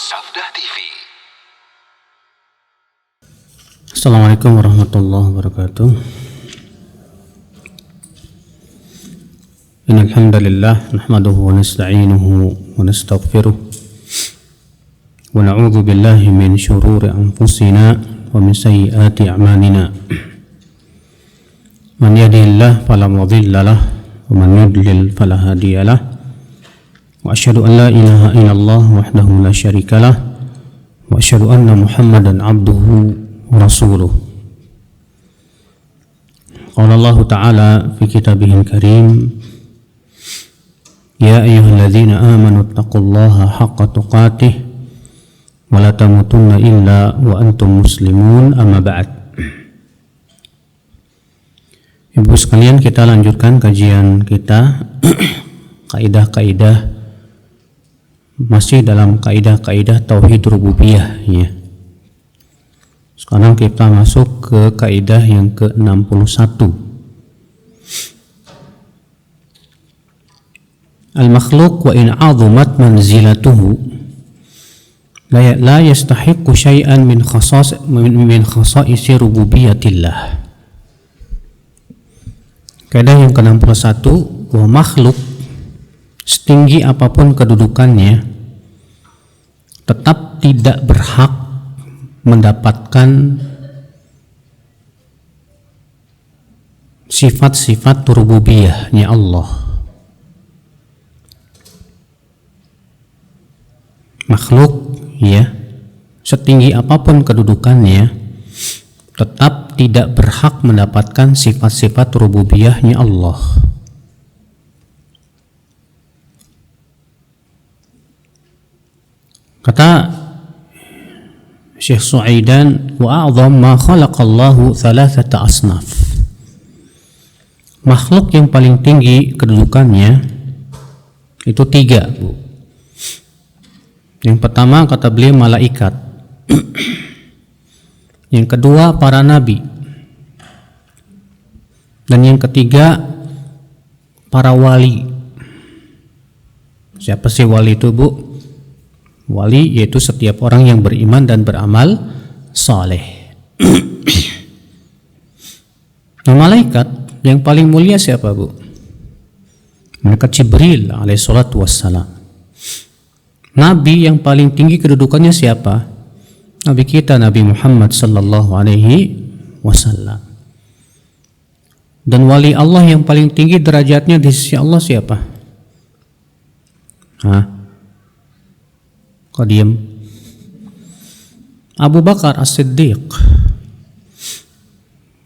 Sabda TV. Assalamualaikum warahmatullahi wabarakatuh. Innal hamdalillah nahmaduhu wa nasta'inuhu wa nastaghfiruh wa na'udzu billahi min shururi anfusina wa min sayyiati a'malina. Man yahdihillahu fala mudilla lahu wa man yudlil fala hadiya lahu. Wa asyhadu an la ilaha illallah wahdahu la syarika lah wa asyhadu anna Muhammadan abduhu wa rasuluh. Qala Allah Ta'ala fi kitabihil karim, ya ayyuhalladzina amanu taqullaha haqqa tuqatih wa la tamutunna illa wa antum muslimun, amma ba'd. Ibu sekalian, kita lanjutkan kajian kita kaidah-kaidah, masih dalam kaidah-kaidah tauhid rububiyah ya. Sekarang kita masuk ke kaidah yang ke-61. Al-makhluq wa in 'azumat manzilatuhu la yastahiqqu syai'an min khasa'isi rububiyatillah. Kaidah yang ke-61, bahwa makhluk setinggi apapun kedudukannya tetap tidak berhak mendapatkan sifat-sifat rububiyahnya Allah. Makhluk ya, setinggi apapun kedudukannya tetap tidak berhak mendapatkan sifat-sifat rububiyahnya Allah. Kata Syekh Su'aidan, wa a'zam ma khalaqallahu thalathata asnaf. Makhluk yang paling tinggi kedudukannya itu 3, Bu. Yang pertama kata beliau malaikat. Yang kedua para nabi. Dan yang ketiga para wali. Siapa sih wali itu, Bu? Wali yaitu setiap orang yang beriman dan beramal saleh. Nah, malaikat yang paling mulia siapa, Bu? Malaikat Jibril alaihi salatu wassalam. Nabi yang paling tinggi kedudukannya siapa? Nabi kita, Nabi Muhammad sallallahu alaihi wasallam. Dan wali Allah yang paling tinggi derajatnya di sisi Allah siapa? Kok diem? Abu Bakar As-Siddiq.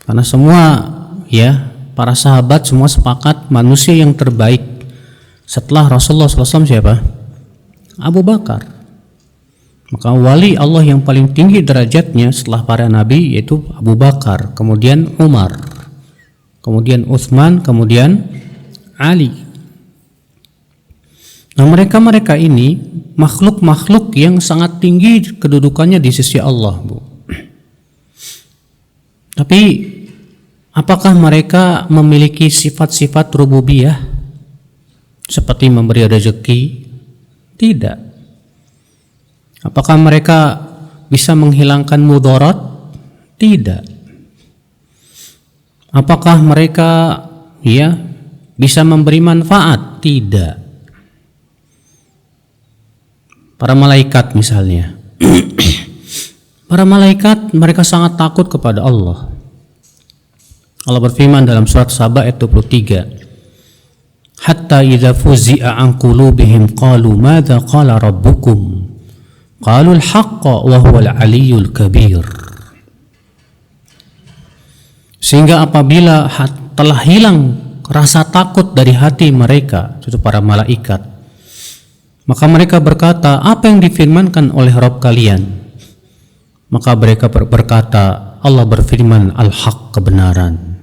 Karena semua ya, para sahabat semua sepakat manusia yang terbaik setelah Rasulullah SAW siapa? Abu Bakar. Maka wali Allah yang paling tinggi derajatnya setelah para nabi yaitu Abu Bakar, kemudian Umar, kemudian Utsman, kemudian Ali. Nah, mereka ini makhluk-makhluk yang sangat tinggi kedudukannya di sisi Allah, Bu. Tapi apakah mereka memiliki sifat-sifat rububiyah seperti memberi rezeki? Tidak. Apakah mereka bisa menghilangkan mudarat? Tidak. Apakah mereka ya bisa memberi manfaat? Tidak. Para malaikat misalnya. Para malaikat mereka sangat takut kepada Allah. Allah berfirman dalam surat Saba ayat 23. Hatta idza fuzi'a an qulubihim qalu madza qala rabbukum? Qalu al-haqqa wa huwal aliyyul kabir. Sehingga apabila telah hilang rasa takut dari hati mereka, itu para malaikat, maka mereka berkata, apa yang difirmankan oleh Rabb kalian? Maka mereka berkata, Allah berfirman al-haq, kebenaran,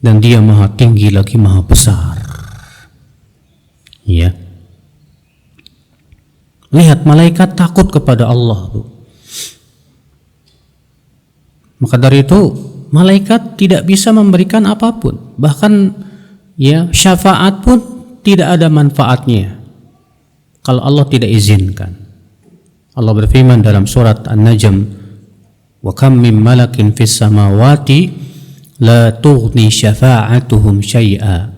dan Dia maha tinggi lagi maha besar. Ya. Lihat, malaikat takut kepada Allah, Bu. Maka dari itu malaikat tidak bisa memberikan apapun, bahkan ya syafaat pun tidak ada manfaatnya kalau Allah tidak izinkan. Allah berfirman dalam surat An-Najm, wa kam min malakin fis samawati la tughni syafa'atuhum syai'a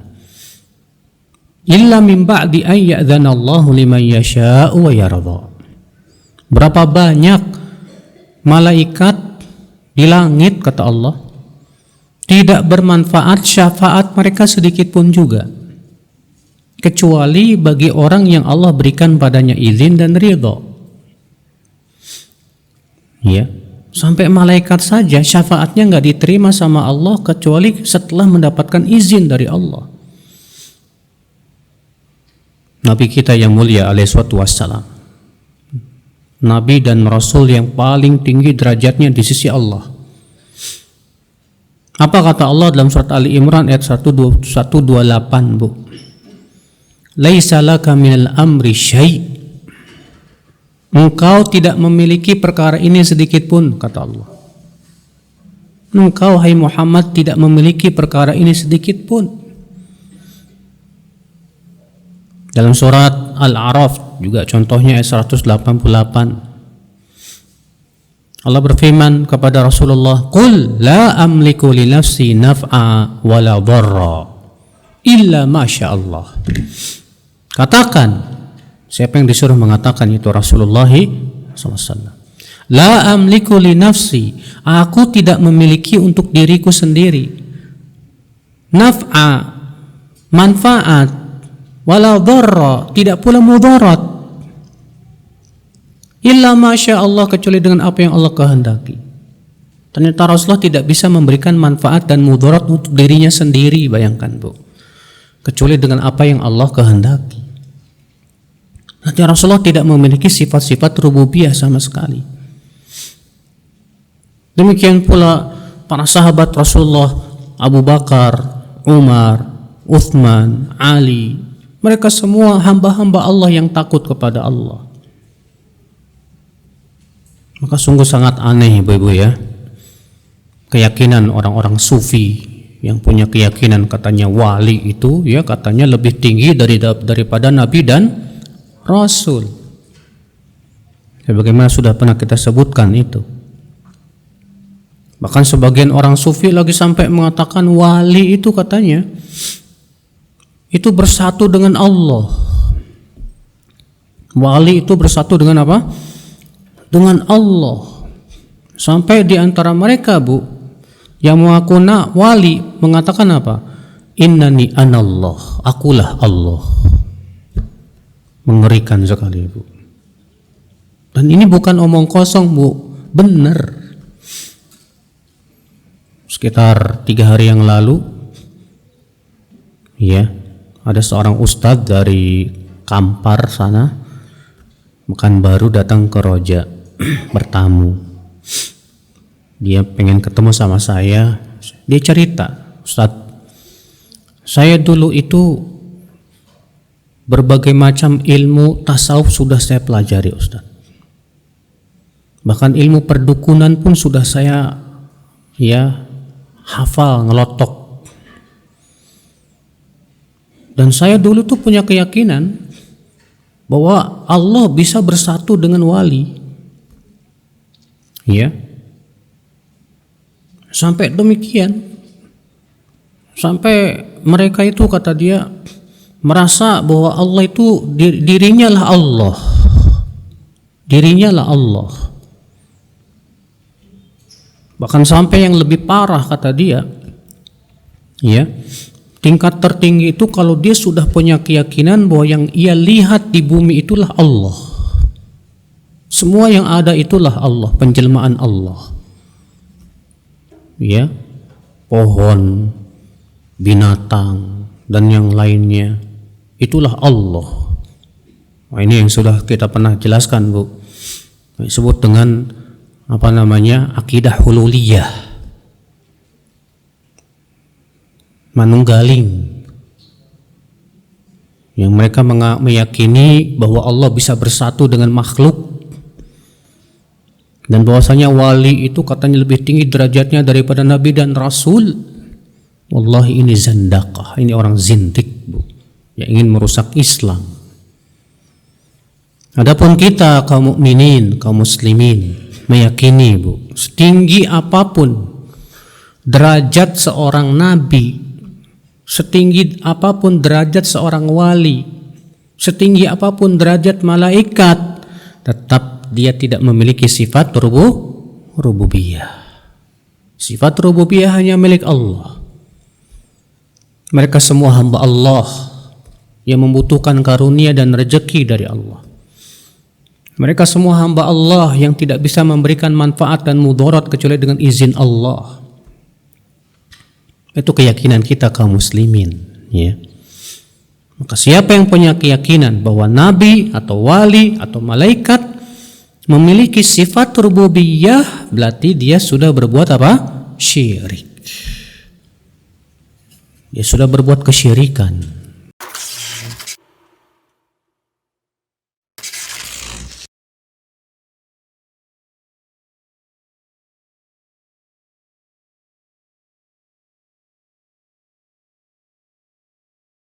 illa min ba'di an ya'dzana Allahu liman yasha'u wa yarda. Berapa banyak malaikat di langit, kata Allah, tidak bermanfaat syafaat mereka sedikit pun juga, kecuali bagi orang yang Allah berikan padanya izin dan ridha. Ya, sampai malaikat saja syafaatnya nggak diterima sama Allah kecuali setelah mendapatkan izin dari Allah. Nabi kita yang mulia alaihissalatu wassalam, Nabi dan Rasul yang paling tinggi derajatnya di sisi Allah. Apa kata Allah dalam surat Ali Imran ayat 128, Bu? Laisa laka minal amri syai'. Engkau tidak memiliki perkara ini sedikit pun, kata Allah. Engkau, hai Muhammad, tidak memiliki perkara ini sedikit pun. Dalam surat Al-A'raf juga contohnya ayat 188. Allah berfirman kepada Rasulullah, "Qul la amliku li nafsi naf'a wala dharra illa ma syaa Allah." Katakan, siapa yang disuruh mengatakan itu? Rasulullah SAW. La amliku li nafsi, aku tidak memiliki untuk diriku sendiri naf'a, manfaat, wala dharra, tidak pula mudarat, illa masya Allah, kecuali dengan apa yang Allah kehendaki. Ternyata Rasulullah tidak bisa memberikan manfaat dan mudarat untuk dirinya sendiri, bayangkan, Bu, kecuali dengan apa yang Allah kehendaki. Nanti Rasulullah tidak memiliki sifat-sifat rububiyah sama sekali. Demikian pula para sahabat Rasulullah, Abu Bakar, Umar, Uthman, Ali, mereka semua hamba-hamba Allah yang takut kepada Allah. Maka sungguh sangat aneh, Ibu-ibu, ya, keyakinan orang-orang sufi yang punya keyakinan katanya wali itu, ya, katanya lebih tinggi daripada Nabi dan Rasul. Sebagaimana sudah pernah kita sebutkan itu. Bahkan sebagian orang sufi lagi sampai mengatakan wali itu katanya itu bersatu dengan Allah. Wali itu bersatu dengan apa? Dengan Allah. Sampai di antara mereka, Bu, yang mengaku wali mengatakan apa? Innani anallah, akulah Allah. Mengerikan sekali, Bu. Dan ini bukan omong kosong, Bu, benar. Sekitar 3 hari yang lalu, ya, ada seorang ustadz dari Kampar sana, Pekanbaru, datang ke Roja bertamu. Dia pengen ketemu sama saya. Dia cerita, Ustadz, saya dulu itu berbagai macam ilmu tasawuf sudah saya pelajari, Ustadz. Bahkan ilmu perdukunan pun sudah saya, ya, hafal, ngelotok. Dan saya dulu tuh punya keyakinan bahwa Allah bisa bersatu dengan wali. Ya. Sampai demikian. Sampai mereka itu, kata dia, merasa bahwa Allah itu dirinya lah Allah. Dirinya lah Allah. Bahkan sampai yang lebih parah, kata dia, ya, tingkat tertinggi itu kalau dia sudah punya keyakinan bahwa yang ia lihat di bumi itulah Allah. Semua yang ada itulah Allah, penjelmaan Allah. Ya, pohon, binatang, dan yang lainnya, itulah Allah. Nah, ini yang sudah kita pernah jelaskan, Bu. Disebut dengan apa namanya? Akidah hululiyah. Manunggaling. Yang mereka meyakini bahwa Allah bisa bersatu dengan makhluk. Dan bahwasanya wali itu katanya lebih tinggi derajatnya daripada Nabi dan Rasul. Wallahi ini zandaqah, ini orang zindik, Bu, yang ingin merusak Islam. Adapun kita kaum mukminin, kaum muslimin meyakini, Bu, setinggi apapun derajat seorang nabi, setinggi apapun derajat seorang wali, setinggi apapun derajat malaikat, tetap dia tidak memiliki sifat rububiyah. Sifat rububiyah hanya milik Allah. Mereka semua hamba Allah yang membutuhkan karunia dan rezeki dari Allah. Mereka semua hamba Allah yang tidak bisa memberikan manfaat dan mudarat kecuali dengan izin Allah. Itu keyakinan kita kaum muslimin, ya. Maka siapa yang punya keyakinan bahwa nabi atau wali atau malaikat memiliki sifat rububiyah, berarti dia sudah berbuat apa? Syirik. Dia sudah berbuat kesyirikan.